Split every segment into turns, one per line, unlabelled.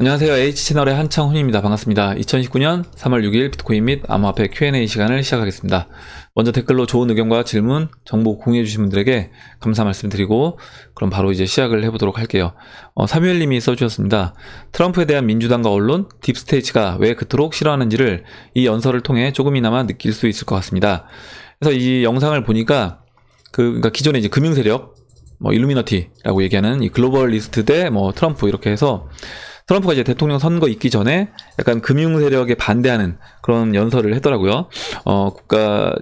안녕하세요. H채널의 한창훈입니다. 반갑습니다. 2019년 3월 6일 비트코인 및 암호화폐 Q&A 시간을 시작하겠습니다. 먼저 댓글로 좋은 의견과 질문, 정보 공유해주신 분들에게 감사 말씀드리고 그럼 바로 이제 시작을 해보도록 할게요. 사뮤엘님이 써주셨습니다. 트럼프에 대한 민주당과 언론, 딥스테이츠가 왜 그토록 싫어하는지를 이 연설을 통해 조금이나마 느낄 수 있을 것 같습니다. 그래서 이 영상을 보니까 그러니까 기존의 이제 금융 세력, 일루미너티라고 얘기하는 이 글로벌리스트 대 트럼프 이렇게 해서 트럼프가 이제 대통령 선거 있기 전에 약간 금융 세력에 반대하는 그런 연설을 했더라고요.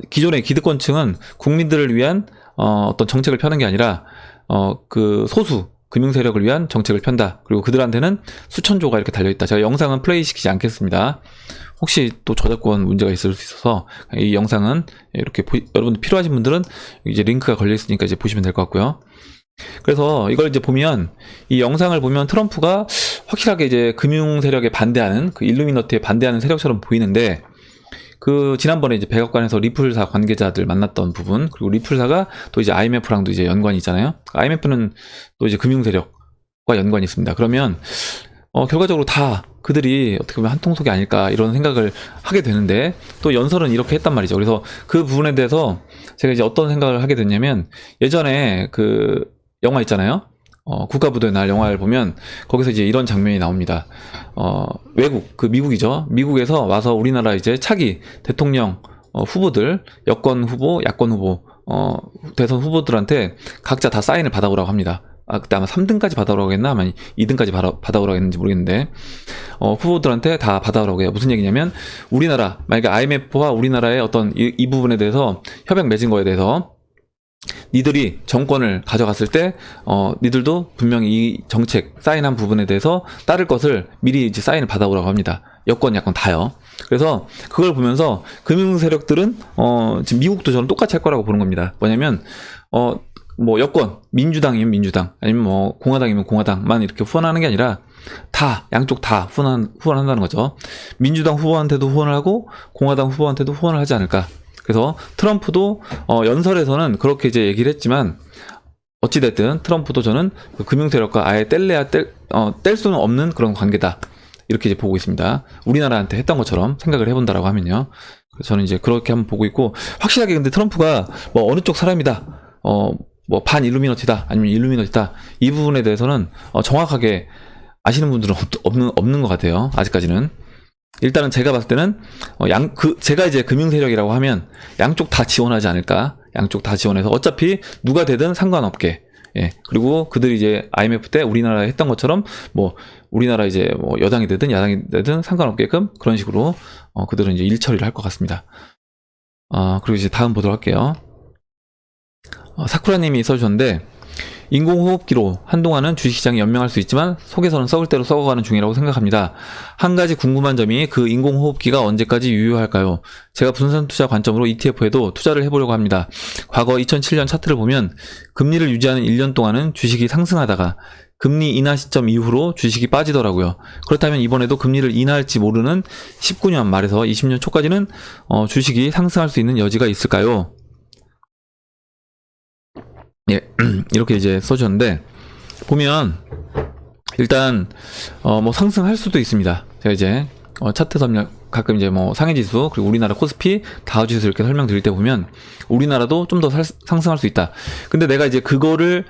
기존의 기득권층은 국민들을 위한 어떤 정책을 펴는 게 아니라 그 소수 금융 세력을 위한 정책을 편다. 그리고 그들한테는 수천조가 이렇게 달려있다. 제가 영상은 플레이 시키지 않겠습니다. 혹시 또 저작권 문제가 있을 수 있어서 이 영상은 이렇게 여러분들 필요하신 분들은 이제 링크가 걸려 있으니까 이제 보시면 될 것 같고요. 그래서 이걸 이제 보면 이 영상을 보면 트럼프가 확실하게 이제 금융 세력에 반대하는 그 일루미너티에 반대하는 세력처럼 보이는데 그 지난번에 이제 백악관에서 리플사 관계자들 만났던 부분 그리고 리플사가 또 이제 IMF랑도 이제 연관이 있잖아요. IMF는 또 이제 금융 세력과 연관이 있습니다. 그러면 결과적으로 다 그들이 어떻게 보면 한 통속이 아닐까 이런 생각을 하게 되는데 또 연설은 이렇게 했단 말이죠. 그래서 그 부분에 대해서 제가 이제 어떤 생각을 하게 됐냐면 예전에 그 영화 있잖아요. 국가부도의 날 영화를 보면 거기서 이제 이런 장면이 나옵니다. 외국, 그 미국이죠. 미국에서 와서 우리나라 이제 차기 대통령 후보들, 여권 후보, 야권 후보, 대선 후보들한테 각자 다 사인을 받아오라고 합니다. 그때 아마 3등까지 받아오라고 했나? 아마 2등까지 받아오라고 했는지 모르겠는데, 후보들한테 다 받아오라고 해요. 무슨 얘기냐면, 우리나라, 만약에 IMF와 우리나라의 어떤 이 부분에 대해서 협약 맺은 거에 대해서 니들이 정권을 가져갔을 때 니들도 분명히 이 정책 사인한 부분에 대해서 따를 것을 미리 이제 사인을 받아오라고 합니다. 여권, 야권 다요. 그래서 그걸 보면서 금융 세력들은 지금 미국도 저는 똑같이 할 거라고 보는 겁니다. 뭐냐면 여권, 민주당이면 민주당, 아니면 공화당이면 공화당만 이렇게 후원하는 게 아니라 다, 양쪽 다 후원한다는 거죠. 민주당 후보한테도 후원을 하고 공화당 후보한테도 후원을 하지 않을까. 그래서 트럼프도 연설에서는 그렇게 이제 얘기를 했지만 어찌됐든 트럼프도 저는 그 금융세력과 아예 뗄 수는 없는 그런 관계다 이렇게 이제 보고 있습니다. 우리나라한테 했던 것처럼 생각을 해본다라고 하면요. 그래서 저는 이제 그렇게 한번 보고 있고 확실하게 근데 트럼프가 어느 쪽 사람이다 반 일루미너티다 아니면 일루미너티다 이 부분에 대해서는 정확하게 아시는 분들은 없는 것 같아요. 아직까지는. 일단은 제가 봤을 때는 제가 이제 금융 세력이라고 하면 양쪽 다 지원하지 않을까. 양쪽 다 지원해서 어차피 누가 되든 상관없게. 예. 그리고 그들이 이제 IMF 때 우리나라에 했던 것처럼 우리나라 이제 여당이 되든 야당이 되든 상관없게끔 그런 식으로 그들은 이제 일 처리를 할 것 같습니다. 그리고 이제 다음 보도록 할게요. 사쿠라님이 써주셨는데 인공호흡기로 한동안은 주식시장이 연명할 수 있지만 속에서는 썩을 대로 썩어가는 중이라고 생각합니다. 한 가지 궁금한 점이 그 인공호흡기가 언제까지 유효할까요? 제가 분산투자 관점으로 ETF에도 투자를 해보려고 합니다. 과거 2007년 차트를 보면 금리를 유지하는 1년 동안은 주식이 상승하다가 금리 인하 시점 이후로 주식이 빠지더라고요. 그렇다면 이번에도 금리를 인하할지 모르는 19년 말에서 20년 초까지는 주식이 상승할 수 있는 여지가 있을까요? 예, 이렇게 이제 써주셨는데, 보면, 일단, 상승할 수도 있습니다. 제가 이제, 차트 설명, 가끔 이제 상해지수, 그리고 우리나라 코스피, 다우지수 이렇게 설명드릴 때 보면, 우리나라도 좀 더 상승할 수 있다. 근데 내가 이제 그거를,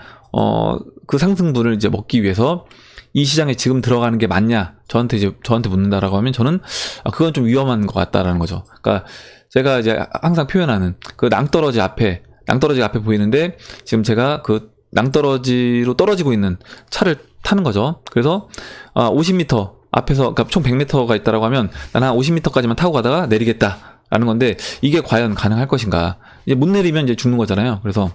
그 상승분을 이제 먹기 위해서, 이 시장에 지금 들어가는 게 맞냐? 저한테 묻는다라고 하면, 저는, 그건 좀 위험한 것 같다라는 거죠. 그러니까, 제가 이제 항상 표현하는, 그 낭떠러지 앞에 보이는데 지금 제가 그 낭떠러지로 떨어지고 있는 차를 타는 거죠. 그래서 50m 앞에서 그러니까 총 100m가 있다라고 하면 난 한 50m까지만 타고 가다가 내리겠다라는 건데 이게 과연 가능할 것인가? 이제 못 내리면 이제 죽는 거잖아요. 그래서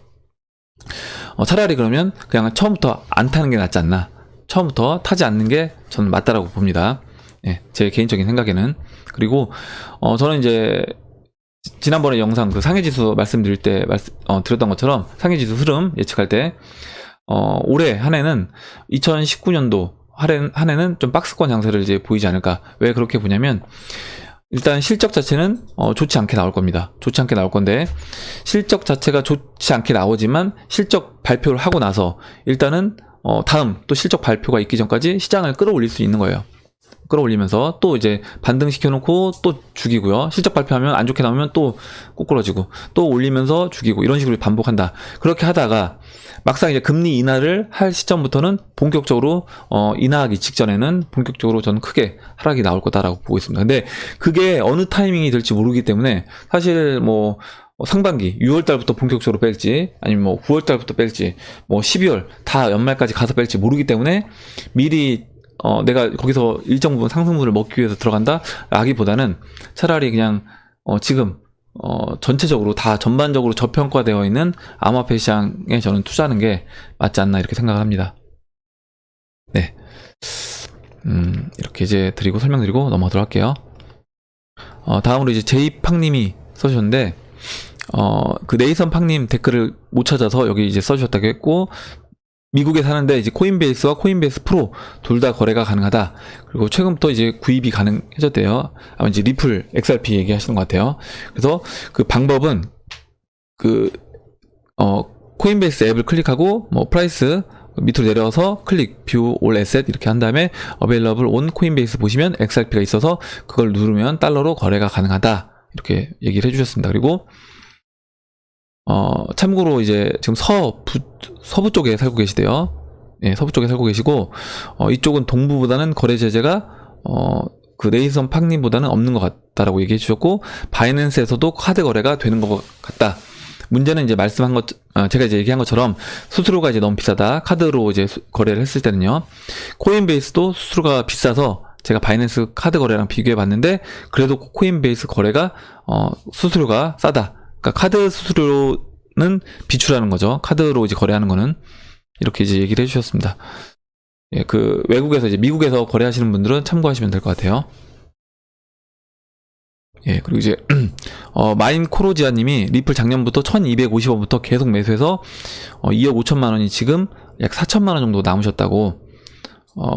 차라리 그러면 그냥 처음부터 안 타는 게 낫지 않나? 처음부터 타지 않는 게 저는 맞다라고 봅니다. 예, 제 개인적인 생각에는. 그리고 저는 이제 지난번에 영상 그 상해지수 말씀드릴 때 드렸던 것처럼 상해지수 흐름 예측할 때 올해 한 해는 2019년도 한 해는 좀 박스권 장세를 이제 보이지 않을까. 왜 그렇게 보냐면 일단 실적 자체는 좋지 않게 나올 겁니다. 좋지 않게 나올 건데 실적 자체가 좋지 않게 나오지만 실적 발표를 하고 나서 일단은 다음 또 실적 발표가 있기 전까지 시장을 끌어올릴 수 있는 거예요. 끌어올리면서 또 이제 반등시켜놓고 또 죽이고요. 실적 발표하면 안 좋게 나오면 또 꼬꾸라지고 또 올리면서 죽이고 이런 식으로 반복한다. 그렇게 하다가 막상 이제 금리 인하를 할 시점부터는 본격적으로 인하하기 직전에는 본격적으로 저는 크게 하락이 나올 거다라고 보고 있습니다. 근데 그게 어느 타이밍이 될지 모르기 때문에 사실 뭐 상반기 6월 달부터 본격적으로 뺄지 아니면 뭐 9월 달부터 뺄지 뭐 12월 다 연말까지 가서 뺄지 모르기 때문에 미리 내가 거기서 일정 부분 상승분을 먹기 위해서 들어간다 라기보다는 차라리 그냥 지금 전체적으로 다 전반적으로 저평가되어 있는 암호화폐 시장에 저는 투자하는 게 맞지 않나 이렇게 생각을 합니다. 네. 이렇게 이제 드리고 설명드리고 넘어가도록 할게요. 다음으로 이제 제이팡님이 써주셨는데 그 네이선 팡님 댓글을 못 찾아서 여기 이제 써주셨다고 했고, 미국에 사는데 이제 코인베이스와 코인베이스 프로 둘 다 거래가 가능하다. 그리고 최근부터 이제 구입이 가능해졌대요. 아마 이제 리플 XRP 얘기하시는 것 같아요. 그래서 그 방법은 코인베이스 앱을 클릭하고 뭐 프라이스 밑으로 내려서 클릭 뷰 올 에셋 이렇게 한 다음에 어베일러블 온 코인베이스 보시면 XRP가 있어서 그걸 누르면 달러로 거래가 가능하다. 이렇게 얘기를 해주셨습니다. 그리고 참고로 이제 지금 서부 쪽에 살고 계시대요. 예, 서부 쪽에 살고 계시고, 이쪽은 동부보다는 거래 제재가, 그 네이선 팡님보다는 없는 것 같다라고 얘기해 주셨고, 바이낸스에서도 카드 거래가 되는 것 같다. 문제는 이제 말씀한 것, 제가 이제 얘기한 것처럼 수수료가 이제 너무 비싸다. 카드로 이제 거래를 했을 때는요. 코인베이스도 수수료가 비싸서 제가 바이낸스 카드 거래랑 비교해 봤는데, 그래도 코인베이스 거래가, 수수료가 싸다. 그러니까 카드 수수료는 비추라는 거죠. 카드로 이제 거래하는 거는. 이렇게 이제 얘기를 해주셨습니다. 예, 그 외국에서 이제 미국에서 거래하시는 분들은 참고하시면 될 것 같아요. 예, 그리고 이제 마인코로지아님이 리플 작년부터 1250원부터 계속 매수해서 2억 5천만 원이 지금 약 4천만 원 정도 남으셨다고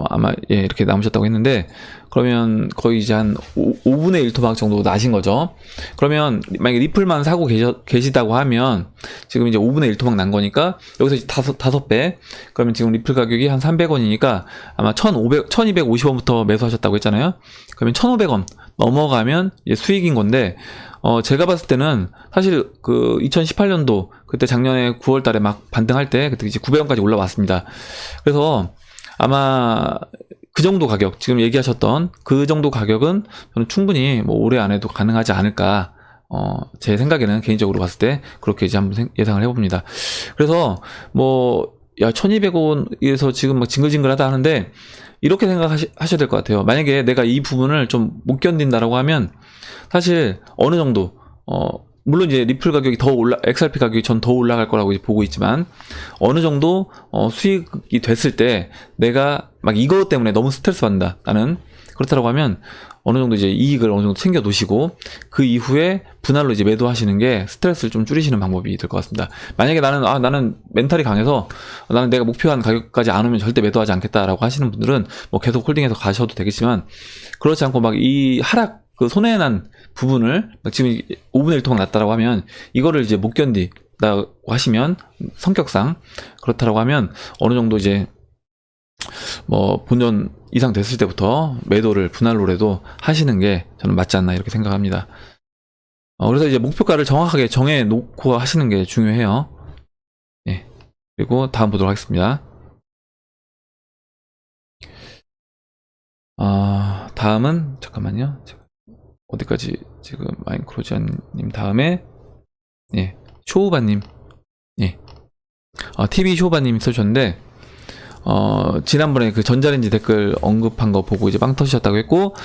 아마 예, 이렇게 남으셨다고 했는데, 그러면 거의 이제 한 5분의 1 토막 정도 나신 거죠. 그러면 만약에 리플만 사고 계시다고 하면 지금 이제 5분의 1 토막 난 거니까 여기서 이제 5배, 그러면 지금 리플 가격이 한 300원이니까 아마 1250원부터 매수하셨다고 했잖아요. 그러면 1500원 넘어가면 이제 수익인 건데, 제가 봤을 때는 사실 그 2018년도 그때 작년에 9월 달에 막 반등할 때 그때 이제 900원까지 올라왔습니다. 그래서 아마 그 정도 가격, 지금 얘기하셨던 그 정도 가격은 저는 충분히 뭐 올해 안에도 가능하지 않을까, 제 생각에는 개인적으로 봤을 때 그렇게 이제 한번 예상을 해봅니다. 그래서 뭐, 야, 1200원에서 지금 막 징글징글하다 하는데, 이렇게 생각하셔야 될 것 같아요. 만약에 내가 이 부분을 좀 못 견딘다라고 하면, 사실 어느 정도, 물론 이제 리플 가격이 XRP 가격이 전 더 올라갈 거라고 이제 보고 있지만, 어느 정도 수익이 됐을 때 내가 막 이것 때문에 너무 스트레스 받는다. 나는 그렇다고 하면 어느 정도 이제 이익을 어느 정도 챙겨 놓으시고 그 이후에 분할로 이제 매도하시는 게 스트레스를 좀 줄이시는 방법이 될 것 같습니다. 만약에 나는 멘탈이 강해서 나는 내가 목표한 가격까지 안 오면 절대 매도하지 않겠다라고 하시는 분들은 뭐 계속 홀딩해서 가셔도 되겠지만, 그렇지 않고 막 이 하락 그 손해난 부분을 지금 5분의 1 토막 났다라고 하면 이거를 이제 못 견디다고 하시면, 성격상 그렇다라고 하면 어느 정도 이제 뭐 본전 이상 됐을 때부터 매도를 분할로라도 하시는 게 저는 맞지 않나 이렇게 생각합니다. 그래서 이제 목표가를 정확하게 정해 놓고 하시는 게 중요해요. 예. 그리고 다음 보도록 하겠습니다. 다음은 잠깐만요. 어디까지 지금 마인크로지안님 다음에 예, 쇼우바님, 예, TV 쇼우바님이 써주셨는데, 지난번에 그 전자레인지 댓글 언급한 거 보고 이제 빵 터지셨다고 했고,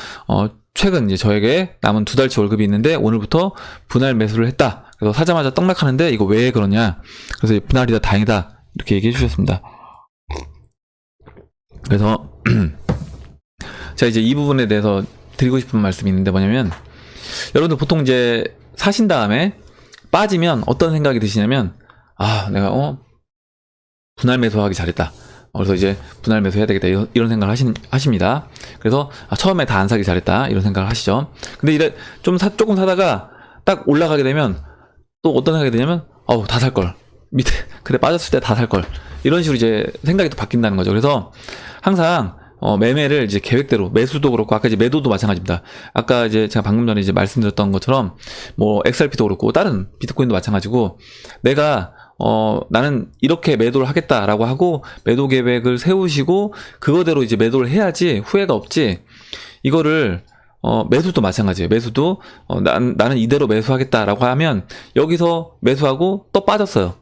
최근 이제 저에게 남은 2달치 월급이 있는데 오늘부터 분할 매수를 했다. 그래서 사자마자 떡락하는데 이거 왜 그러냐? 그래서 분할이다 다행이다 이렇게 얘기해 주셨습니다. 그래서 제가 이제 이 부분에 대해서 드리고 싶은 말씀이 있는데 뭐냐면, 여러분들 보통 이제 사신 다음에 빠지면 어떤 생각이 드시냐면, 내가 분할 매수하기 잘했다. 그래서 이제 분할 매수해야 되겠다 이런 생각을 하십니다. 그래서 처음에 다 안 사기 잘했다 이런 생각을 하시죠. 근데 조금 사다가 딱 올라가게 되면 또 어떤 생각이 드냐면, 다 살 걸, 밑에 그래 빠졌을 때 다 살 걸, 이런 식으로 이제 생각이 또 바뀐다는 거죠. 그래서 항상 매매를 이제 계획대로 매수도 그렇고 아까 이제 매도도 마찬가지입니다. 아까 이제 제가 방금 전에 이제 말씀드렸던 것처럼 뭐 XRP도 그렇고 다른 비트코인도 마찬가지고 내가 나는 이렇게 매도를 하겠다라고 하고 매도 계획을 세우시고 그거대로 이제 매도를 해야지 후회가 없지. 이거를 매수도 마찬가지예요. 매수도 나는 이대로 매수하겠다라고 하면 여기서 매수하고 또 빠졌어요.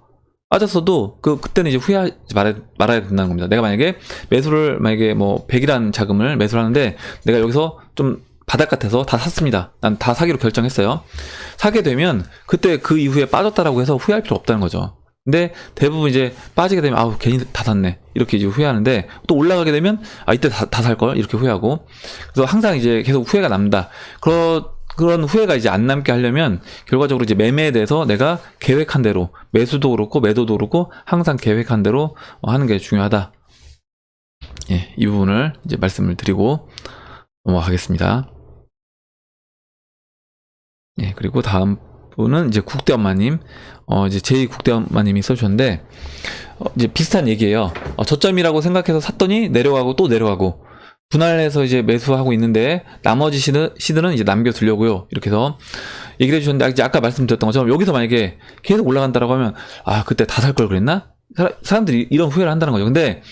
빠졌어도 그때는 이제 후회하지 말아야 된다는 겁니다. 내가 만약에 뭐 100이라는 자금을 매수를 하는데 내가 여기서 좀 바닥 같아서 다 샀습니다. 난 다 사기로 결정했어요. 사게 되면 그때 그 이후에 빠졌다라고 해서 후회할 필요 없다는 거죠. 근데 대부분 이제 빠지게 되면 아우 괜히 다 샀네 이렇게 이제 후회하는데 또 올라가게 되면 이때 다 살 걸 이렇게 후회하고 그래서 항상 이제 계속 후회가 남다. 그런 후회가 이제 안 남게 하려면 결과적으로 이제 매매에 대해서 내가 계획한 대로 매수도 그렇고 매도도 그렇고 항상 계획한 대로 하는 게 중요하다. 예, 이 부분을 이제 말씀을 드리고 넘어가겠습니다. 예, 그리고 다음 분은 이제 국대엄마님, 이제 제2국대엄마님이 써주셨는데, 이제 비슷한 얘기예요. 저점이라고 생각해서 샀더니 내려가고 또 내려가고, 분할해서 이제 매수하고 있는데, 나머지 시드는 이제 남겨두려고요. 이렇게 해서 얘기를 해주셨는데, 이제 아까 말씀드렸던 것처럼 여기서 만약에 계속 올라간다라고 하면, 그때 다 살 걸 그랬나? 사람들이 이런 후회를 한다는 거죠. 근데,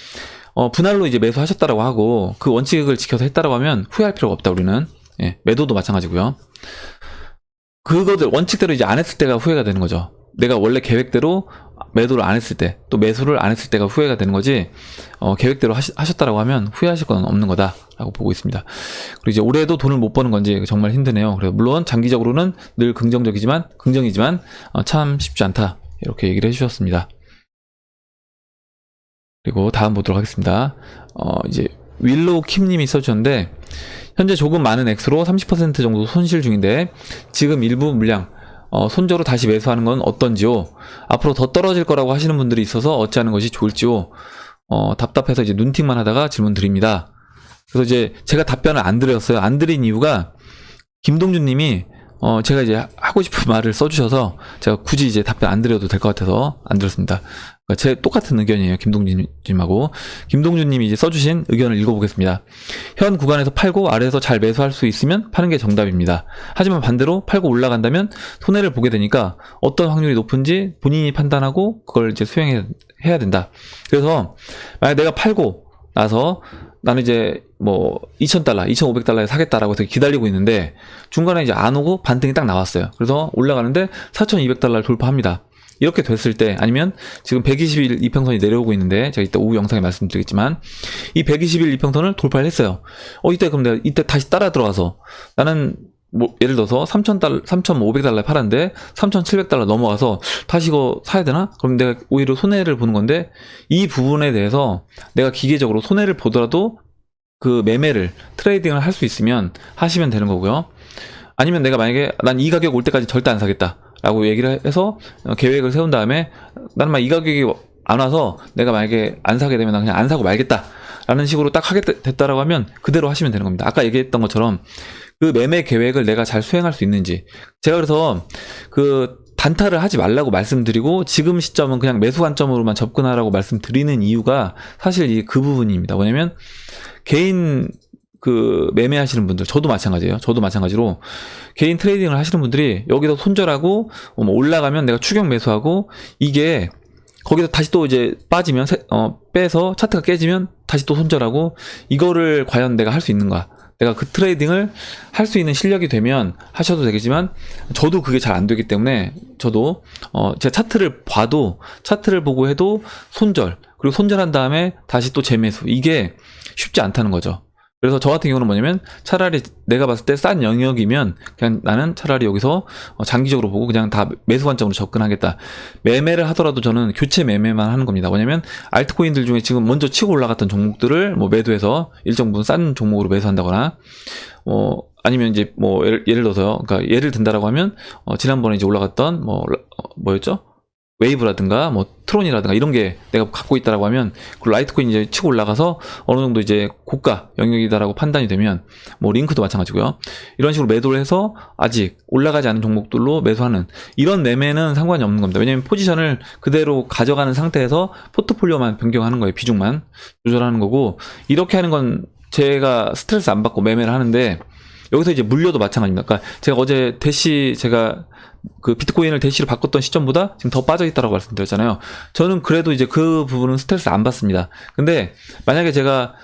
분할로 이제 매수하셨다라고 하고, 그 원칙을 지켜서 했다라고 하면 후회할 필요가 없다, 우리는. 예, 매도도 마찬가지고요. 그거들 원칙대로 이제 안 했을 때가 후회가 되는 거죠. 내가 원래 계획대로 매도를 안 했을 때, 또 매수를 안 했을 때가 후회가 되는 거지, 계획대로 하셨다라고 하면 후회하실 건 없는 거다라고 보고 있습니다. 그리고 이제 올해도 돈을 못 버는 건지 정말 힘드네요. 그래서 물론 장기적으로는 늘 긍정이지만 참 쉽지 않다. 이렇게 얘기를 해주셨습니다. 그리고 다음 보도록 하겠습니다. 이제 윌로우 킴님이 써주셨는데, 현재 조금 많은 액수로 30% 정도 손실 중인데 지금 일부 물량 손절로 다시 매수하는 건 어떤지요? 앞으로 더 떨어질 거라고 하시는 분들이 있어서 어찌하는 것이 좋을지요? 답답해서 이제 눈팅만 하다가 질문 드립니다. 그래서 이제 제가 답변을 안 드렸어요. 안 드린 이유가 김동준 님이 제가 이제 하고 싶은 말을 써주셔서 제가 굳이 이제 답변 안 드려도 될 것 같아서 안 드렸습니다. 그러니까 제 똑같은 의견이에요. 김동준님하고. 김동준님이 이제 써주신 의견을 읽어보겠습니다. 현 구간에서 팔고 아래에서 잘 매수할 수 있으면 파는 게 정답입니다. 하지만 반대로 팔고 올라간다면 손해를 보게 되니까 어떤 확률이 높은지 본인이 판단하고 그걸 이제 수행해야 된다. 그래서 만약 내가 팔고 나서 나는 이제 뭐 2,000달러, 2,500달러에 사겠다라고 해서 기다리고 있는데 중간에 이제 안 오고 반등이 딱 나왔어요. 그래서 올라가는데 4,200달러를 돌파합니다. 이렇게 됐을 때, 아니면 지금 120일 이평선이 내려오고 있는데 제가 이따 오후 영상에 말씀드리겠지만 이 120일 이평선을 돌파를 했어요. 그럼 내가 이때 다시 따라 들어가서 나는 뭐 예를 들어서 3,500달러에 팔았는데 3,700달러 넘어가서 다시 이거 사야 되나? 그럼 내가 오히려 손해를 보는 건데, 이 부분에 대해서 내가 기계적으로 손해를 보더라도 그 매매를 트레이딩을 할 수 있으면 하시면 되는 거고요. 아니면 내가 만약에 난 이 가격 올 때까지 절대 안 사겠다 라고 얘기를 해서 계획을 세운 다음에 나는 이 가격이 안 와서 내가 만약에 안 사게 되면 난 그냥 안 사고 말겠다 라는 식으로 딱 하게 됐다라고 하면 그대로 하시면 되는 겁니다. 아까 얘기했던 것처럼 그 매매 계획을 내가 잘 수행할 수 있는지, 제가 그래서 그 단타를 하지 말라고 말씀드리고 지금 시점은 그냥 매수 관점으로만 접근하라고 말씀드리는 이유가 사실 그 부분입니다. 뭐냐면 개인 그 매매하시는 분들, 저도 마찬가지예요. 저도 마찬가지로 개인 트레이딩을 하시는 분들이 여기서 손절하고 올라가면 내가 추격 매수하고, 이게 거기서 다시 또 이제 빠지면 빼서 차트가 깨지면 다시 또 손절하고, 이거를 과연 내가 할 수 있는가? 내가 그 트레이딩을 할 수 있는 실력이 되면 하셔도 되겠지만 저도 그게 잘 안 되기 때문에 저도 제 차트를 보고 해도 손절, 그리고 손절한 다음에 다시 또 재매수, 이게 쉽지 않다는 거죠. 그래서 저 같은 경우는 뭐냐면 차라리 내가 봤을 때 싼 영역이면 그냥 나는 차라리 여기서 장기적으로 보고 그냥 다 매수 관점으로 접근하겠다. 매매를 하더라도 저는 교체 매매만 하는 겁니다. 뭐냐면 알트코인들 중에 지금 먼저 치고 올라갔던 종목들을 매도해서 일정 부분 싼 종목으로 매수한다거나, 아니면 이제 예를 들어서요. 그러니까 예를 든다라고 하면 지난번에 이제 올라갔던 뭐였죠? 웨이브라든가 트론이라든가 이런 게 내가 갖고 있다라고 하면 그 라이트코인 이제 치고 올라가서 어느 정도 이제 고가 영역이다라고 판단이 되면 링크도 마찬가지고요. 이런 식으로 매도를 해서 아직 올라가지 않은 종목들로 매수하는 이런 매매는 상관이 없는 겁니다. 왜냐면 포지션을 그대로 가져가는 상태에서 포트폴리오만 변경하는 거예요. 비중만 조절하는 거고, 이렇게 하는 건 제가 스트레스 안 받고 매매를 하는데, 여기서 이제 물려도 마찬가지입니다. 그러니까 제가 어제 제가 그 비트코인을 대시로 바꿨던 시점보다 지금 더 빠져 있다라고 말씀드렸잖아요. 저는 그래도 이제 그 부분은 스트레스 안 받습니다. 근데 만약에 제가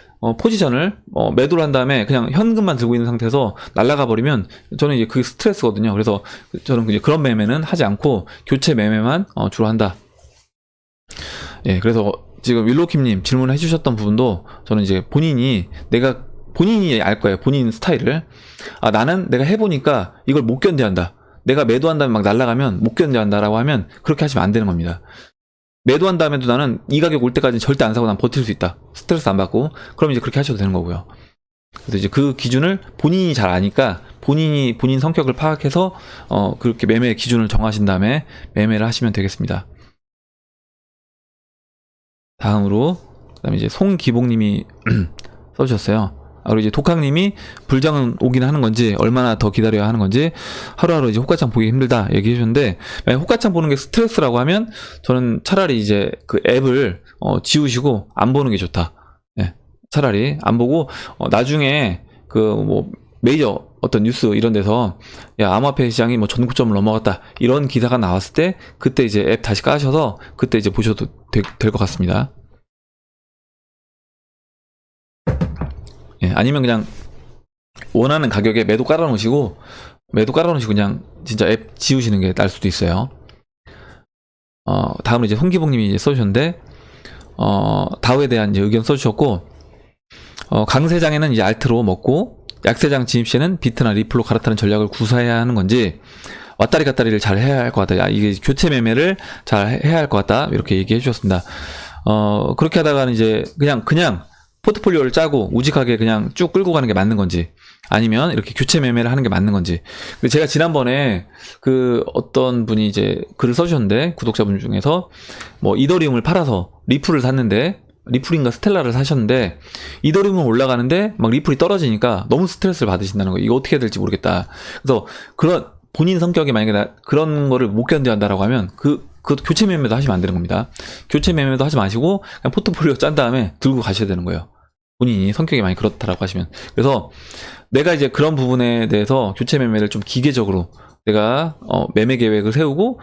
포지션을 매도를 한 다음에 그냥 현금만 들고 있는 상태에서 날아가 버리면 저는 이제 그게 스트레스거든요. 그래서 저는 이제 그런 매매는 하지 않고 교체 매매만 주로 한다. 예, 그래서 지금 윌로킴님 질문해 주셨던 부분도 저는 이제 본인이 알 거예요. 본인 스타일을. 나는 내가 해보니까 이걸 못 견뎌한다. 내가 매도한 다음에 막 날아가면 못 견뎌한다라고 하면 그렇게 하시면 안 되는 겁니다. 매도한 다음에도 나는 이 가격 올 때까지는 절대 안 사고 난 버틸 수 있다. 스트레스 안 받고. 그럼 이제 그렇게 하셔도 되는 거고요. 그래서 이제 그 기준을 본인이 잘 아니까 본인 성격을 파악해서 그렇게 매매 기준을 정하신 다음에 매매를 하시면 되겠습니다. 다음으로 그다음에 이제 송기봉님이 써주셨어요. 그리고 이제 독학님이 불장은 오긴 하는 건지 얼마나 더 기다려야 하는 건지 하루하루 이제 호가창 보기 힘들다 얘기해 주셨는데, 만약 호가창 보는 게 스트레스라고 하면 저는 차라리 이제 그 앱을 지우시고 안 보는 게 좋다. 네, 차라리 안 보고 나중에 그 뭐 메이저 어떤 뉴스 이런 데서 야 암호화폐 시장이 뭐 전고점을 넘어갔다 이런 기사가 나왔을 때 그때 이제 앱 다시 까셔서 그때 이제 보셔도 될 것 같습니다. 예, 아니면 그냥 원하는 가격에 매도 깔아놓으시고 그냥 진짜 앱 지우시는 게 나을 수도 있어요. 다음은 이제 홍기봉님이 이제 써주셨는데, 다우에 대한 이제 의견 써주셨고, 강세장에는 이제 알트로 먹고, 약세장 진입 시에는 비트나 리플로 갈아타는 전략을 구사해야 하는 건지, 왔다리 갔다리를 잘 해야 할 것 같다. 이게 교체 매매를 잘 해야 할 것 같다. 이렇게 얘기해 주셨습니다. 그렇게 하다가는 이제 그냥 포트폴리오를 짜고 우직하게 그냥 쭉 끌고 가는 게 맞는 건지, 아니면 이렇게 교체 매매를 하는 게 맞는 건지. 제가 지난번에 그 어떤 분이 이제 글을 써주셨는데, 구독자분 중에서 뭐 이더리움을 팔아서 리플을 샀는데, 리플인가 스텔라를 사셨는데 이더리움은 올라가는데 막 리플이 떨어지니까 너무 스트레스를 받으신다는 거예요. 이거 어떻게 해야 될지 모르겠다. 그래서 그런 본인 성격이 만약에 그런 거를 못 견뎌한다라고 하면 그 교체 매매도 하시면 안 되는 겁니다. 교체 매매도 하지 마시고 그냥 포트폴리오 짠 다음에 들고 가셔야 되는 거예요. 본인이 성격이 많이 그렇다라고 하시면. 그래서 내가 이제 그런 부분에 대해서 교체 매매를 좀 기계적으로 내가 매매 계획을 세우고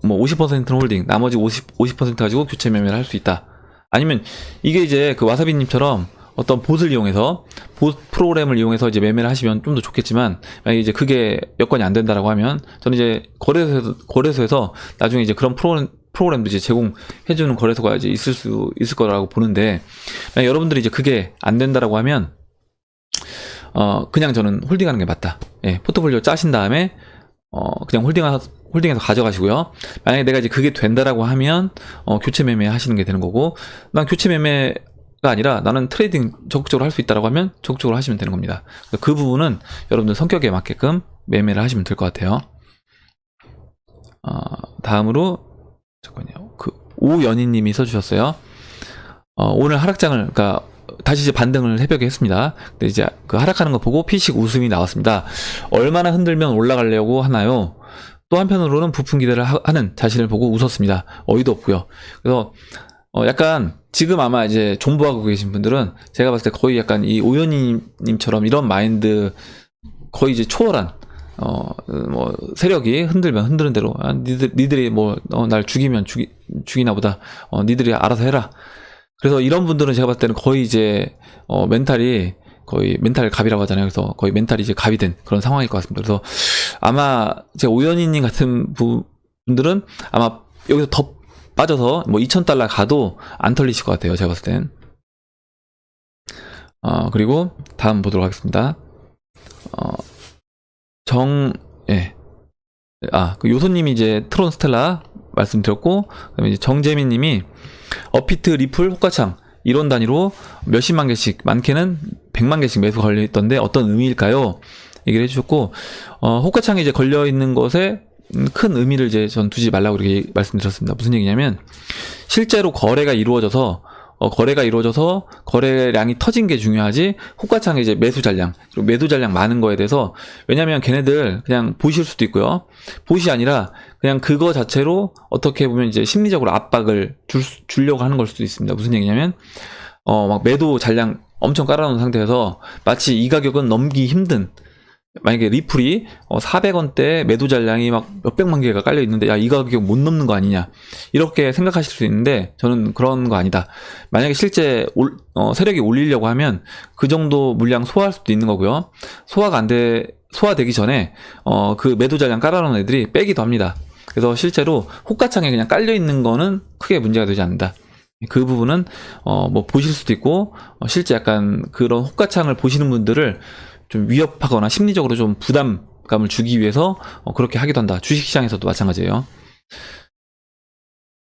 뭐 50%는 홀딩, 나머지 50% 가지고 교체 매매를 할 수 있다. 아니면 이게 이제 그 와사비님처럼 어떤 봇을 이용해서 봇 프로그램을 이용해서 이제 매매를 하시면 좀 더 좋겠지만, 만약에 이제 그게 여건이 안 된다라고 하면 저는 이제 거래소에서 나중에 이제 그런 프로그램도 이제 제공해주는 거래소가 이제 있을 거라고 보는데, 만약 여러분들이 이제 그게 안 된다라고 하면 그냥 저는 홀딩하는 게 맞다. 예, 포트폴리오 짜신 다음에 그냥 홀딩해서 가져가시고요. 만약에 내가 이제 그게 된다라고 하면 교체 매매 하시는 게 되는 거고, 난 교체 매매가 아니라 나는 트레이딩 적극적으로 할 수 있다라고 하면 적극적으로 하시면 되는 겁니다. 그 부분은 여러분들 성격에 맞게끔 매매를 하시면 될 것 같아요. 다음으로 잠깐만요. 그 오연희님이 써주셨어요. 오늘 하락장을, 그러니까 다시 이제 반등을 새벽에 했습니다. 근데 이제 그 하락하는 거 보고 피식 웃음이 나왔습니다. 얼마나 흔들면 올라가려고 하나요? 또 한편으로는 부푼 기대를 하는 자신을 보고 웃었습니다. 어이도 없고요. 그래서 약간 지금 아마 이제 존버하고 계신 분들은 제가 봤을 때 거의 약간 이 오연희님처럼 이런 마인드 거의 이제 초월한 뭐 세력이 흔들면 흔드는 대로 니들이 뭐 날 죽이면 죽이나 보다. 니들이 알아서 해라. 그래서 이런 분들은 제가 봤을 때는 거의 이제 멘탈이 거의 멘탈 갑이라고 하잖아요. 그래서 거의 멘탈이 이제 갑이 된 그런 상황일 것 같습니다. 그래서 아마 제가 오연희님 같은 분들은 아마 여기서 더 빠져서 뭐 2,000달러 가도 안 털리실 것 같아요. 제가 봤을 땐. 그리고 다음 보도록 하겠습니다. 그 요소님이 이제 트론 스텔라 말씀드렸고, 그다음에 이제 정재민님이 어피트 리플 호가창 이론 단위로 몇십만 개씩, 많게는 100만 개씩 매수 걸려 있던데 어떤 의미일까요? 얘기를 해주셨고, 호가창에 이제 걸려 있는 것에 큰 의미를 이제 전 두지 말라고 이렇게 말씀드렸습니다. 무슨 얘기냐면, 실제로 거래가 이루어져서 거래량이 터진 게 중요하지, 호가창에 이제 매수 잔량, 그리고 매도 잔량 많은 거에 대해서, 왜냐면 걔네들 그냥 보실 수도 있고요. 보시 아니라 그냥 그거 자체로 어떻게 보면 이제 심리적으로 압박을 주려고 하는 걸 수도 있습니다. 무슨 얘기냐면, 막 매도 잔량 엄청 깔아놓은 상태에서 마치 이 가격은 넘기 힘든, 만약에 리플이 400원대 매도 잔량이 막 몇백만 개가 깔려 있는데 야, 이 가격 못 넘는 거 아니냐, 이렇게 생각하실 수 있는데 저는 그런 거 아니다. 만약에 실제 세력이 올리려고 하면 그 정도 물량 소화할 수도 있는 거고요. 소화되기 전에 그 매도 잔량 깔아놓은 애들이 빼기도 합니다. 그래서 실제로 호가창에 그냥 깔려 있는 거는 크게 문제가 되지 않는다. 그 부분은 뭐 보실 수도 있고, 실제 약간 그런 호가창을 보시는 분들을 좀 위협하거나 심리적으로 좀 부담감을 주기 위해서 그렇게 하기도 한다. 주식시장에서도 마찬가지예요.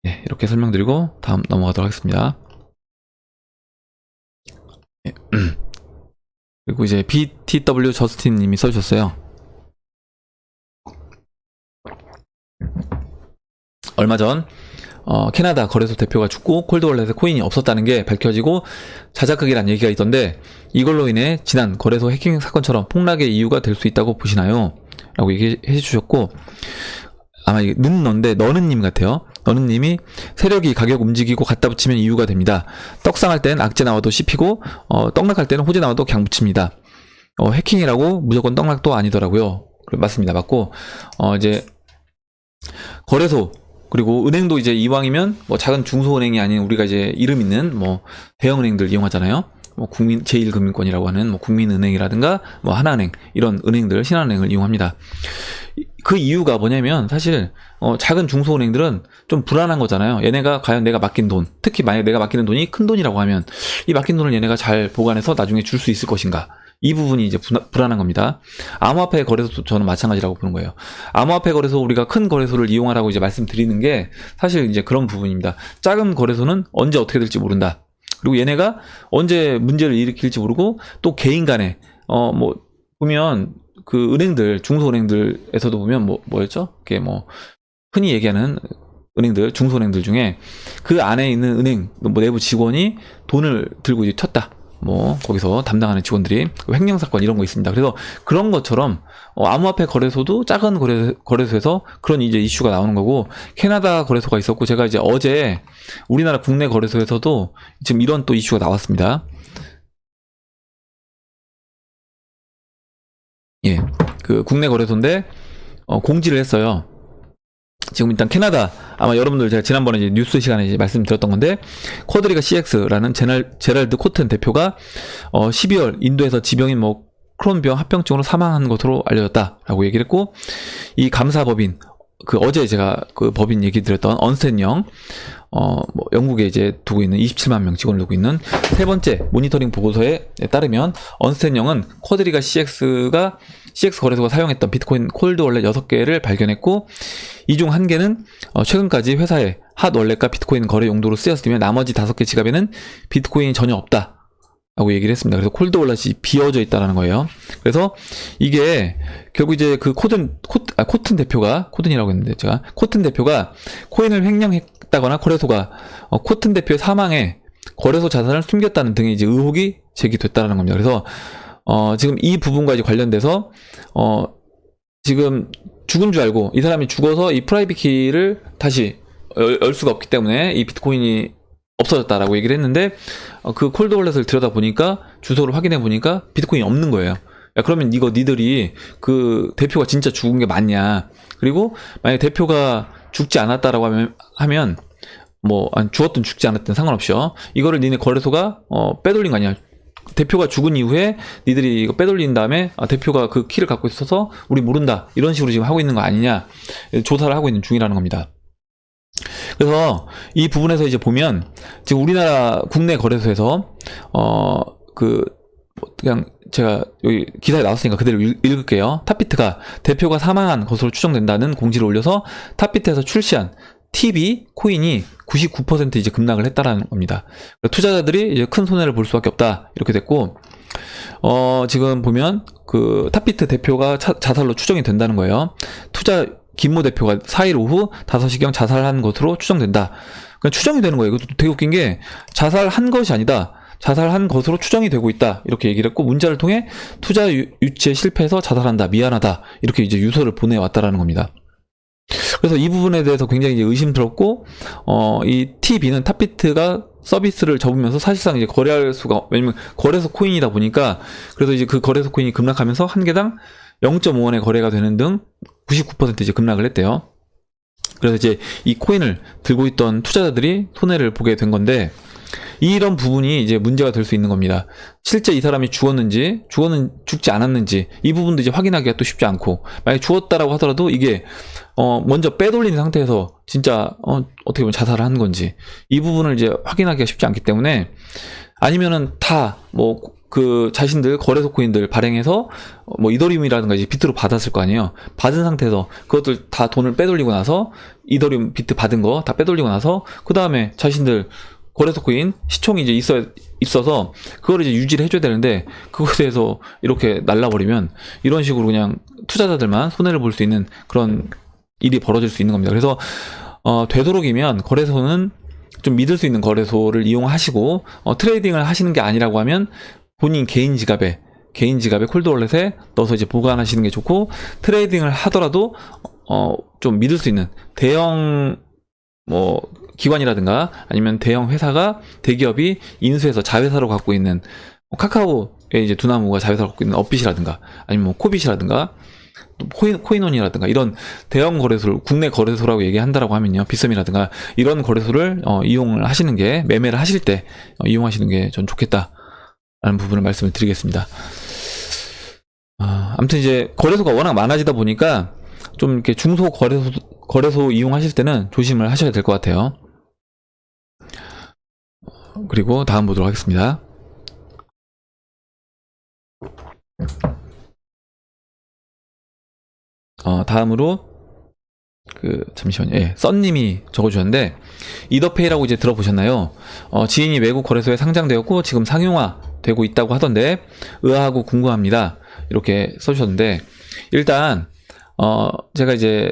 네, 이렇게 설명드리고 다음 넘어가도록 하겠습니다. 네. 그리고 이제 BTW 저스틴 님이 써주셨어요. 얼마 전 캐나다 거래소 대표가 죽고 콜드월렛에 코인이 없었다는 게 밝혀지고 자작극이란 얘기가 있던데, 이걸로 인해 지난 거래소 해킹 사건처럼 폭락의 이유가 될 수 있다고 보시나요? 라고 얘기해 주셨고, 아마 이게 는넌데 너는님 같아요. 너는님이 세력이 가격 움직이고 갖다 붙이면 이유가 됩니다. 떡상할 땐 악재 나와도 씹히고 떡락할 때는 호재 나와도 그냥 붙입니다. 해킹이라고 무조건 떡락도 아니더라고요. 맞습니다. 맞고 이제 거래소 그리고 은행도 이제 이왕이면 뭐 작은 중소은행이 아닌 우리가 이제 이름 있는 뭐 대형은행들 이용하잖아요. 뭐 국민 제1금융권이라고 하는 뭐 국민은행이라든가 뭐 하나은행, 이런 은행들, 신한은행을 이용합니다. 그 이유가 뭐냐면 사실 작은 중소은행들은 좀 불안한 거잖아요. 얘네가 과연 내가 맡긴 돈, 특히 만약 내가 맡기는 돈이 큰 돈이라고 하면 이 맡긴 돈을 얘네가 잘 보관해서 나중에 줄 수 있을 것인가, 이 부분이 이제 불안한 겁니다. 암호화폐 거래소도 저는 마찬가지라고 보는 거예요. 암호화폐 거래소, 우리가 큰 거래소를 이용하라고 이제 말씀드리는 게 사실 이제 그런 부분입니다. 작은 거래소는 언제 어떻게 될지 모른다. 그리고 얘네가 언제 문제를 일으킬지 모르고, 또 개인 간에 뭐 보면 그 은행들, 중소은행들에서도 보면 뭐였죠? 그게 뭐 흔히 얘기하는 은행들, 중소은행들 중에 그 안에 있는 은행 뭐 내부 직원이 돈을 들고 이제 튀었다. 뭐 거기서 담당하는 직원들이 횡령 사건 이런 거 있습니다. 그래서 그런 것처럼 암호화폐 거래소도 작은 거래소에서 그런 이제 이슈가 나오는 거고, 캐나다 거래소가 있었고, 제가 이제 어제 우리나라 국내 거래소에서도 지금 이런 또 이슈가 나왔습니다. 예, 그 국내 거래소인데 공지를 했어요. 지금 일단 캐나다, 아마 여러분들 제가 지난번에 이제 뉴스 시간에 이제 말씀드렸던 건데, 쿼드리가 CX라는 제랄드 코튼 대표가 12월 인도에서 지병인 뭐 크론병 합병증으로 사망한 것으로 알려졌다라고 얘기를 했고, 이 감사법인, 그 어제 제가 그 법인 얘기 드렸던 언스텐영, 뭐 영국에 이제 두고 있는 27만 명 직원을 두고 있는 세 번째 모니터링 보고서에 따르면, 언스텐영은 쿼드리가 CX 거래소가 사용했던 비트코인 콜드월렛 6개를 발견했고, 이 중 1개는 최근까지 회사의 핫 월렛과 비트코인 거래 용도로 쓰였으며 나머지 5개 지갑에는 비트코인이 전혀 없다 라고 얘기를 했습니다. 그래서 콜드월렛이 비어져 있다는 거예요. 그래서 이게 결국 이제 그 코튼 대표가, 코튼이라고 했는데 제가 코튼 대표가 코인을 횡령했다거나 거래소가 코튼 대표의 사망에 거래소 자산을 숨겼다는 등의 이제 의혹이 제기됐다는 겁니다. 그래서 지금 이 부분과 이제 관련돼서 지금 죽은 줄 알고 이 사람이 죽어서 이 프라이빗 키를 다시 열 수가 없기 때문에 이 비트코인이 없어졌다라고 얘기를 했는데, 그 콜드월렛을 들여다 보니까, 주소를 확인해 보니까 비트코인이 없는 거예요. 야, 그러면 이거 니들이 그 대표가 진짜 죽은 게 맞냐? 그리고 만약 대표가 죽지 않았다라고 하면 뭐 죽었든 죽지 않았든 상관없이요, 이거를 니네 거래소가 빼돌린 거 아니야? 대표가 죽은 이후에 니들이 이거 빼돌린 다음에 대표가 그 키를 갖고 있어서 우리 모른다, 이런 식으로 지금 하고 있는 거 아니냐, 조사를 하고 있는 중이라는 겁니다. 그래서 이 부분에서 이제 보면 지금 우리나라 국내 거래소에서 그냥 제가 여기 기사에 나왔으니까 그대로 읽을게요. 탑비트가 대표가 사망한 것으로 추정된다는 공지를 올려서 탑비트에서 출시한 TV 코인이 99% 이제 급락을 했다라는 겁니다. 투자자들이 이제 큰 손해를 볼 수밖에 없다, 이렇게 됐고, 지금 보면 그 탑비트 대표가 자살로 추정이 된다는 거예요. 김모 대표가 4일 오후 5시경 자살한 것으로 추정된다. 그러니까 추정이 되는 거예요. 이것도 되게 웃긴 게, 자살한 것이 아니다, 자살한 것으로 추정이 되고 있다, 이렇게 얘기를 했고, 문자를 통해 투자 유치에 실패해서 자살한다, 미안하다, 이렇게 이제 유서를 보내왔다라는 겁니다. 그래서 이 부분에 대해서 굉장히 이제 의심스럽고, 이 TB는 탑비트가 서비스를 접으면서 사실상 이제 거래할 수가, 왜냐면 거래소 코인이다 보니까, 그래서 이제 그 거래소 코인이 급락하면서 한 개당 0.5원의 거래가 되는 등 99% 이제 급락을 했대요. 그래서 이제 이 코인을 들고 있던 투자자들이 손해를 보게 된 건데, 이런 부분이 이제 문제가 될 수 있는 겁니다. 실제 이 사람이 죽지 않았는지, 이 부분도 이제 확인하기가 또 쉽지 않고, 만약에 죽었다라고 하더라도 이게, 먼저 빼돌린 상태에서 진짜, 어떻게 보면 자살을 한 건지, 이 부분을 이제 확인하기가 쉽지 않기 때문에, 아니면은 자신들 거래소 코인들 발행해서, 이더리움이라든가 이제 비트로 받았을 거 아니에요. 받은 상태에서 그것들 다 돈을 빼돌리고 나서, 이더리움 비트 받은 거 다 빼돌리고 나서, 그 다음에 자신들 거래소 코인 시총이 이제 있어서 그걸 이제 유지를 해줘야 되는데, 그거에 대해서 이렇게 날라버리면 이런 식으로 그냥 투자자들만 손해를 볼 수 있는 그런 일이 벌어질 수 있는 겁니다. 그래서 되도록이면 거래소는 좀 믿을 수 있는 거래소를 이용하시고, 트레이딩을 하시는 게 아니라고 하면 본인 개인 지갑에 콜드월렛에 넣어서 이제 보관하시는 게 좋고, 트레이딩을 하더라도 좀 믿을 수 있는 대형 기관이라든가 아니면 대형 회사가, 대기업이 인수해서 자회사로 갖고 있는, 카카오의 이제 두나무가 자회사로 갖고 있는 업빗이라든가 아니면 코빗이라든가 코인원이라든가 이런 대형 거래소를, 국내 거래소라고 얘기한다라고 하면요, 빗썸이라든가 이런 거래소를 이용을 하시는 게, 매매를 하실 때 이용하시는 게 전 좋겠다라는 부분을 말씀을 드리겠습니다. 아무튼 이제 거래소가 워낙 많아지다 보니까 좀 이렇게 중소 거래소 이용하실 때는 조심을 하셔야 될 것 같아요. 그리고 다음 보도록 하겠습니다. 다음으로 잠시만요. 예, 썬님이 적어주셨는데, 이더페이라고 이제 들어보셨나요? 지인이 외국 거래소에 상장되었고 지금 상용화되고 있다고 하던데 의아하고 궁금합니다. 이렇게 써주셨는데, 일단 제가 이제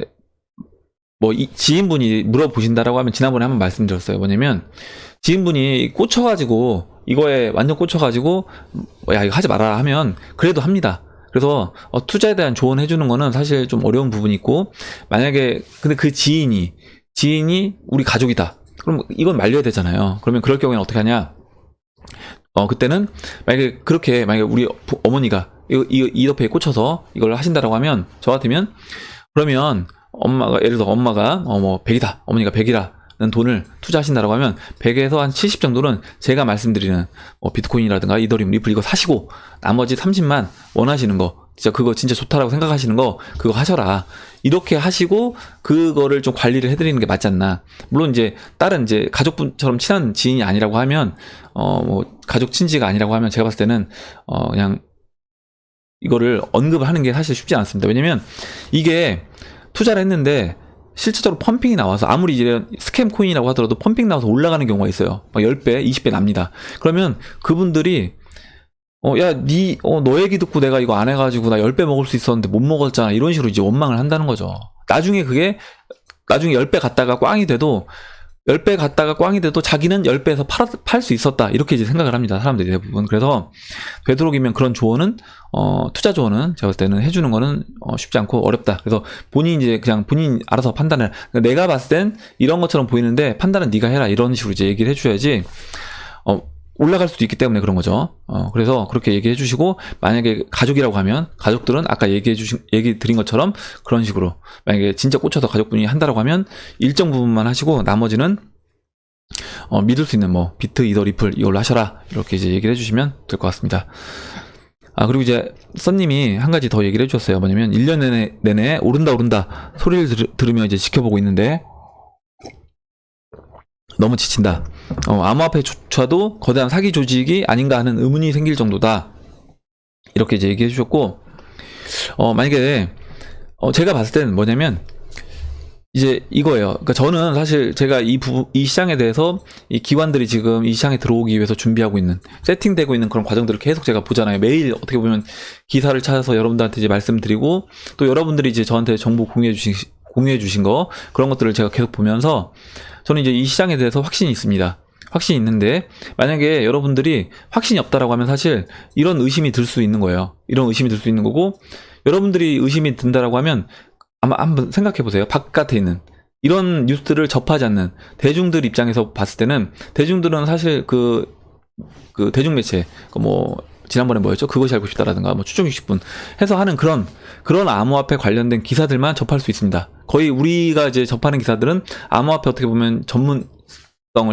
이 지인분이 물어보신다라고 하면 지난번에 한번 말씀드렸어요. 뭐냐면, 지인분이 꽂혀가지고, 이거에 완전 꽂혀가지고, 야, 이거 하지 말아라 하면 그래도 합니다. 그래서 투자에 대한 조언 해주는 거는 사실 좀 어려운 부분이 있고, 만약에 근데 그 지인이 우리 가족이다, 그럼 이건 말려야 되잖아요. 그러면 그럴 경우에는 어떻게 하냐, 그때는 만약에 우리 어머니가 이더페이에 꽂혀서 이걸 하신다라고 하면, 저 같으면, 그러면 예를 들어 엄마가 100이다, 어머니가 100이라는 돈을 투자하신다라고 하면 100에서 한 70 정도는 제가 말씀드리는 비트코인이라든가 이더리움, 리플 이거 사시고, 나머지 30만 원하시는 거, 진짜 그거 진짜 좋다라고 생각하시는 거 그거 하셔라, 이렇게 하시고 그거를 좀 관리를 해드리는 게 맞지 않나. 물론 이제 다른 이제 가족분처럼 친한 지인이 아니라고 하면, 가족 친지가 아니라고 하면 제가 봤을 때는 그냥 이거를 언급을 하는 게 사실 쉽지 않습니다. 왜냐면 이게 투자를 했는데 실질적으로 펌핑이 나와서, 아무리 이제 스캠 코인이라고 하더라도 펌핑 나와서 올라가는 경우가 있어요. 막 10배, 20배 납니다. 그러면 그분들이 너 얘기 듣고 내가 이거 안 해가지고 나 10배 먹을 수 있었는데 못 먹었잖아, 이런 식으로 이제 원망을 한다는 거죠. 나중에 10배 갔다가 꽝이 돼도, 10배 갔다가 꽝이 돼도 자기는 10배에서 팔 수 있었다, 이렇게 이제 생각을 합니다, 사람들이 대부분. 그래서 되도록이면 그런 조언은, 투자 조언은 제가 볼 때는 해주는 거는 쉽지 않고 어렵다. 그래서 본인이 이제 그냥 본인 알아서 판단을, 내가 봤을 땐 이런 것처럼 보이는데 판단은 네가 해라, 이런 식으로 이제 얘기를 해줘야지 올라갈 수도 있기 때문에 그런 거죠. 그래서 그렇게 얘기해 주시고, 만약에 가족이라고 하면, 가족들은 아까 얘기 드린 것처럼 그런 식으로, 만약에 진짜 꽂혀서 가족분이 한다라고 하면 일정 부분만 하시고, 나머지는 믿을 수 있는 비트, 이더, 리플 이걸로 하셔라, 이렇게 이제 얘기를 해주시면 될 것 같습니다. 그리고 이제 썬님이 한 가지 더 얘기를 해주셨어요. 뭐냐면 1년 내내 오른다 소리를 들으며 이제 지켜보고 있는데 너무 지친다. 암호화폐조차도 거대한 사기 조직이 아닌가 하는 의문이 생길 정도다, 이렇게 이제 얘기해 주셨고, 만약에 제가 봤을 때는 뭐냐면 이제 이거예요. 그러니까 저는 사실 제가 이 시장에 대해서 이 기관들이 지금 이 시장에 들어오기 위해서 준비하고 있는, 세팅되고 있는 그런 과정들을 계속 제가 보잖아요. 매일 어떻게 보면 기사를 찾아서 여러분들한테 이제 말씀드리고, 또 여러분들이 이제 저한테 정보 공유해 주신 거, 그런 것들을 제가 계속 보면서 저는 이제 이 시장에 대해서 확신이 있습니다. 확신이 있는데, 만약에 여러분들이 확신이 없다라고 하면 사실 이런 의심이 들 수 있는 거예요. 이런 의심이 들 수 있는 거고, 여러분들이 의심이 든다라고 하면 아마 한번 생각해 보세요. 바깥에 있는 이런 뉴스들을 접하지 않는 대중들 입장에서 봤을 때는, 대중들은 사실 그 대중매체, 뭐 지난번에 뭐였죠? 그것이 알고 싶다라든가 뭐 추정 60분 해서 하는 그런 암호화폐 관련된 기사들만 접할 수 있습니다. 거의 우리가 이제 접하는 기사들은 암호화폐 어떻게 보면 전문성을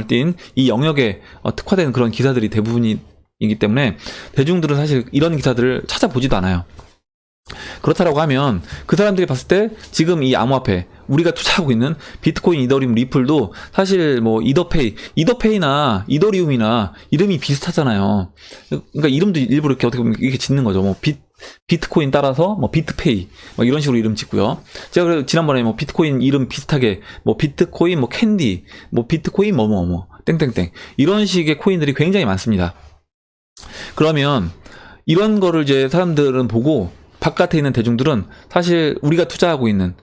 띈 이 영역에 특화된 그런 기사들이 대부분이기 때문에 대중들은 사실 이런 기사들을 찾아보지도 않아요. 그렇다라고 하면 그 사람들이 봤을 때 지금 이 암호화폐, 우리가 투자하고 있는 비트코인, 이더리움, 리플도 사실 뭐 이더페이나 이더리움이나 이름이 비슷하잖아요. 그러니까 이름도 일부러 이렇게 어떻게 보면 이렇게 짓는 거죠. 뭐 비트코인 따라서 뭐 비트페이 뭐 이런 식으로 이름 짓고요. 제가 그래서 지난번에 뭐 비트코인 이름 비슷하게 뭐 비트코인 뭐 캔디 뭐 비트코인 뭐뭐뭐 땡땡땡 이런 식의 코인들이 굉장히 많습니다. 그러면 이런 거를 이제 사람들은 보고, 바깥에 있는 대중들은 사실 우리가 투자하고 있는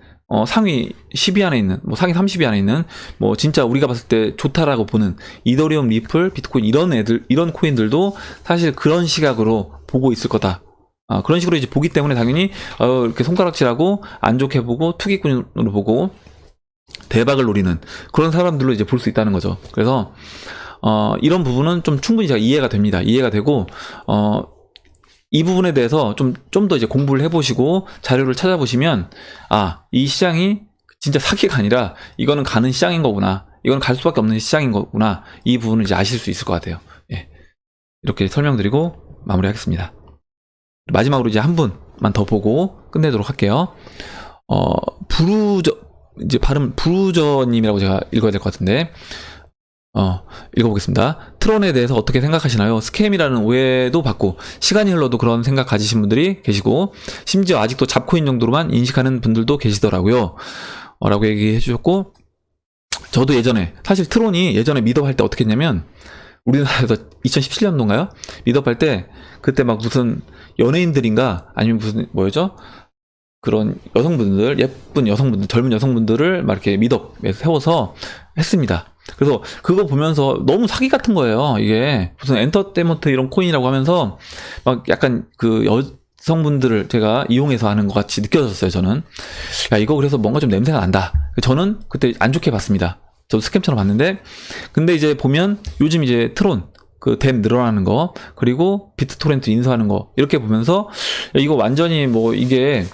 상위 10위 안에 있는, 뭐 상위 30위 안에 있는, 뭐 진짜 우리가 봤을 때 좋다라고 보는 이더리움, 리플, 비트코인 이런 코인들도 사실 그런 시각으로 보고 있을 거다. 그런 식으로 이제 보기 때문에 당연히 이렇게 손가락질하고 안 좋게 보고 투기꾼으로 보고 대박을 노리는 그런 사람들로 이제 볼 수 있다는 거죠. 그래서 이런 부분은 좀 충분히 제가 이해가 됩니다. 이해가 되고 이 부분에 대해서 좀 더 이제 공부를 해보시고 자료를 찾아보시면, 이 시장이 진짜 사기가 아니라 이거는 가는 시장인 거구나, 이건 갈 수밖에 없는 시장인 거구나, 이 부분을 이제 아실 수 있을 것 같아요. 예. 이렇게 설명드리고 마무리하겠습니다. 마지막으로 이제 한 분만 더 보고 끝내도록 할게요. 부루저님이라고 제가 읽어야 될 것 같은데, 읽어보겠습니다. 트론에 대해서 어떻게 생각하시나요? 스캠이라는 오해도 받고 시간이 흘러도 그런 생각 가지신 분들이 계시고, 심지어 아직도 잡코인 정도로만 인식하는 분들도 계시더라고요. 라고 얘기해 주셨고, 저도 예전에, 사실 트론이 예전에 미드업 할 때 어떻게 했냐면, 우리나라에서 2017년도인가요? 미드업 할 때 그때 막 무슨 연예인들인가 아니면 무슨 뭐였죠? 그런 여성분들, 예쁜 여성분들, 젊은 여성분들을 막 이렇게 미드업에 세워서 했습니다. 그래서 그거 보면서 너무 사기 같은 거예요. 이게 무슨 엔터테인먼트 이런 코인이라고 하면서 막 약간 그 여성분들을 제가 이용해서 하는 것 같이 느껴졌어요. 저는 이거 그래서 뭔가 좀 냄새가 난다. 저는 그때 안 좋게 봤습니다. 저도 스캠처럼 봤는데, 근데 이제 보면 요즘 이제 트론 그 댐 늘어나는 거, 그리고 비트토렌트 인수하는 거 이렇게 보면서 이거 완전히 뭐 이게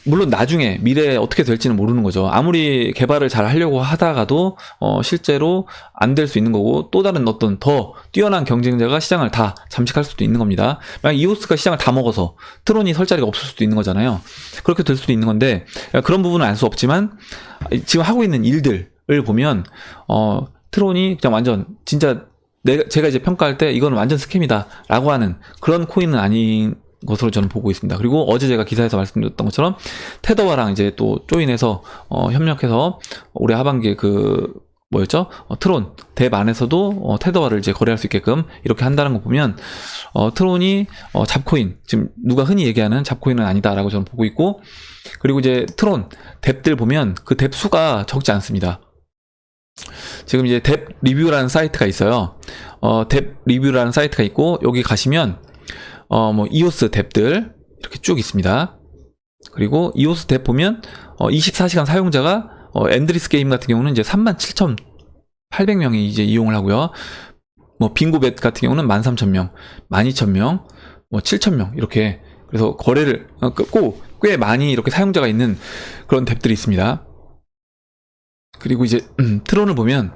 물론 나중에 미래에 어떻게 될지는 모르는 거죠. 아무리 개발을 잘 하려고 하다가도 실제로 안 될 수 있는 거고, 또 다른 어떤 더 뛰어난 경쟁자가 시장을 다 잠식할 수도 있는 겁니다. 만약 이오스가 시장을 다 먹어서 트론이 설 자리가 없을 수도 있는 거잖아요. 그렇게 될 수도 있는 건데, 그런 부분은 알 수 없지만 지금 하고 있는 일들을 보면 트론이 그냥 완전 진짜 제가 이제 평가할 때 이거는 완전 스캠이다 라고 하는 그런 코인은 아닌 것으로 저는 보고 있습니다. 그리고 어제 제가 기사에서 말씀드렸던 것처럼 테더와랑 이제 또 조인해서 협력해서 올해 하반기에 뭐였죠? 트론 덱 안에서도 테더와를 이제 거래할 수 있게끔 이렇게 한다는 거 보면 트론이 잡코인, 지금 누가 흔히 얘기하는 잡코인은 아니다라고 저는 보고 있고, 그리고 이제 트론 덱들 보면 그 덱 수가 적지 않습니다. 지금 이제 덱 리뷰라는 사이트가 있어요. 덱 리뷰라는 사이트가 있고, 여기 가시면 뭐 이오스 덱들 이렇게 쭉 있습니다. 그리고 이오스 덱 보면 24시간 사용자가 엔드리스 게임 같은 경우는 이제 37,800명이 이제 이용을 하고요. 뭐 빙고벳 같은 경우는 13,000명, 12,000명, 뭐 7,000명 이렇게, 그래서 거래를 꽤 많이 이렇게 사용자가 있는 그런 덱들이 있습니다. 그리고 이제 트론을 보면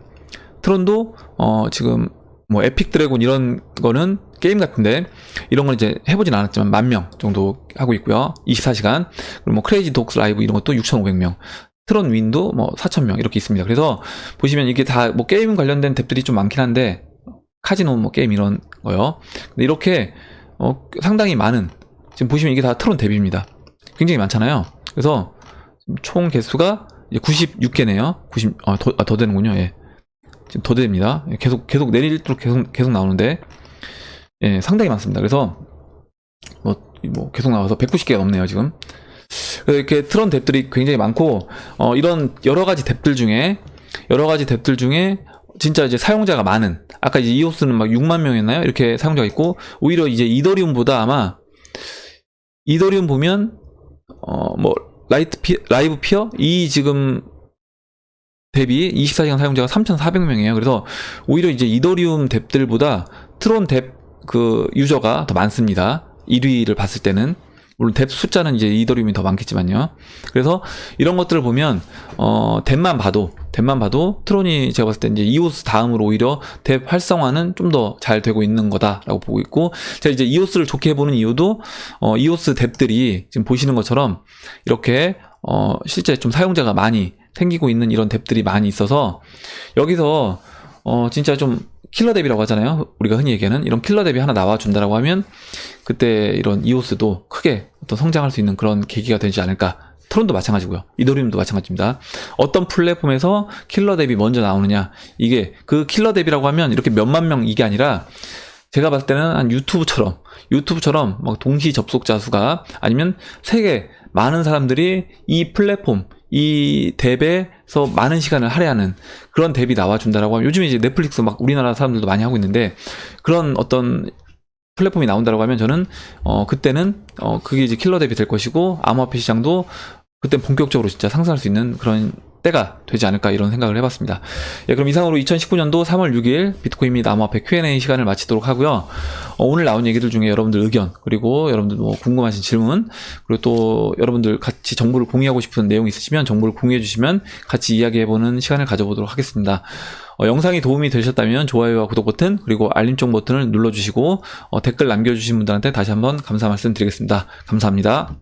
트론도 지금 뭐 에픽 드래곤 이런 거는 게임 같은데, 이런 건 이제 해보진 않았지만 10,000명 정도 하고 있고요. 24시간. 그리고 뭐 크레이지 독스 라이브 이런 것도 6,500명. 트론 윈도 뭐 4,000명 이렇게 있습니다. 그래서 보시면 이게 다 뭐 게임 관련된 덱들이 좀 많긴 한데, 카지노 뭐 게임 이런 거요. 근데 이렇게 상당히 많은, 지금 보시면 이게 다 트론 덱입니다. 굉장히 많잖아요. 그래서 총 개수가 이제 96개네요. 더 되는군요. 예. 지금 더 됩니다. 계속 내릴수록 계속 나오는데, 예, 상당히 많습니다. 그래서 뭐 계속 나와서 190개가 넘네요, 지금. 이렇게 트론 덱들이 굉장히 많고, 이런 여러 가지 덱들 중에 진짜 이제 사용자가 많은, 아까 이제 이오스는 막 6만 명이었나요? 이렇게 사용자가 있고, 오히려 이제 이더리움보다 아마, 이더리움 보면 뭐 라이브 피어 이 지금 대비 24시간 사용자가 3,400명이에요. 그래서 오히려 이제 이더리움 뎁들보다 트론 뎁 그 유저가 더 많습니다. 1위를 봤을 때는. 물론 뎁 숫자는 이제 이더리움이 더 많겠지만요. 그래서 이런 것들을 보면 뎁만 봐도 트론이 제가 봤을 때 이제 이오스 다음으로 오히려 뎁 활성화는 좀 더 잘 되고 있는 거다라고 보고 있고, 제가 이제 이오스를 좋게 보는 이유도 이오스 뎁들이 지금 보시는 것처럼 이렇게 실제 좀 사용자가 많이 생기고 있는 이런 뎁들이 많이 있어서 여기서 진짜 좀 킬러 뎁이라고 하잖아요. 우리가 흔히 얘기하는 이런 킬러 뎁이 하나 나와준다라고 하면 그때 이런 이오스도 크게 어떤 성장할 수 있는 그런 계기가 되지 않을까. 트론도 마찬가지고요. 이더리움도 마찬가지입니다. 어떤 플랫폼에서 킬러 뎁이 먼저 나오느냐, 이게 그 킬러 뎁이라고 하면 이렇게 몇만 명 이게 아니라 제가 봤을 때는 한 유튜브처럼 막 동시 접속자 수가 아니면 세계 많은 사람들이 이 플랫폼 이 뎁에서 많은 시간을 할애하는 그런 뎁이 나와준다라고 하면, 요즘에 이제 넷플릭스 막 우리나라 사람들도 많이 하고 있는데 그런 어떤 플랫폼이 나온다라고 하면 저는 그때는 그게 이제 킬러 뎁이 될 것이고 암호화폐 시장도 그때 본격적으로 진짜 상승할 수 있는 그런 때가 되지 않을까 이런 생각을 해봤습니다. 예, 그럼 이상으로 2019년도 3월 6일 비트코인 및 암호화폐 Q&A 시간을 마치도록 하고요. 오늘 나온 얘기들 중에 여러분들 의견, 그리고 여러분들 뭐 궁금하신 질문, 그리고 또 여러분들 같이 정보를 공유하고 싶은 내용 있으시면 정보를 공유해 주시면 같이 이야기해보는 시간을 가져보도록 하겠습니다. 영상이 도움이 되셨다면 좋아요와 구독 버튼, 그리고 알림종 버튼을 눌러주시고 댓글 남겨주신 분들한테 다시 한번 감사 말씀 드리겠습니다. 감사합니다.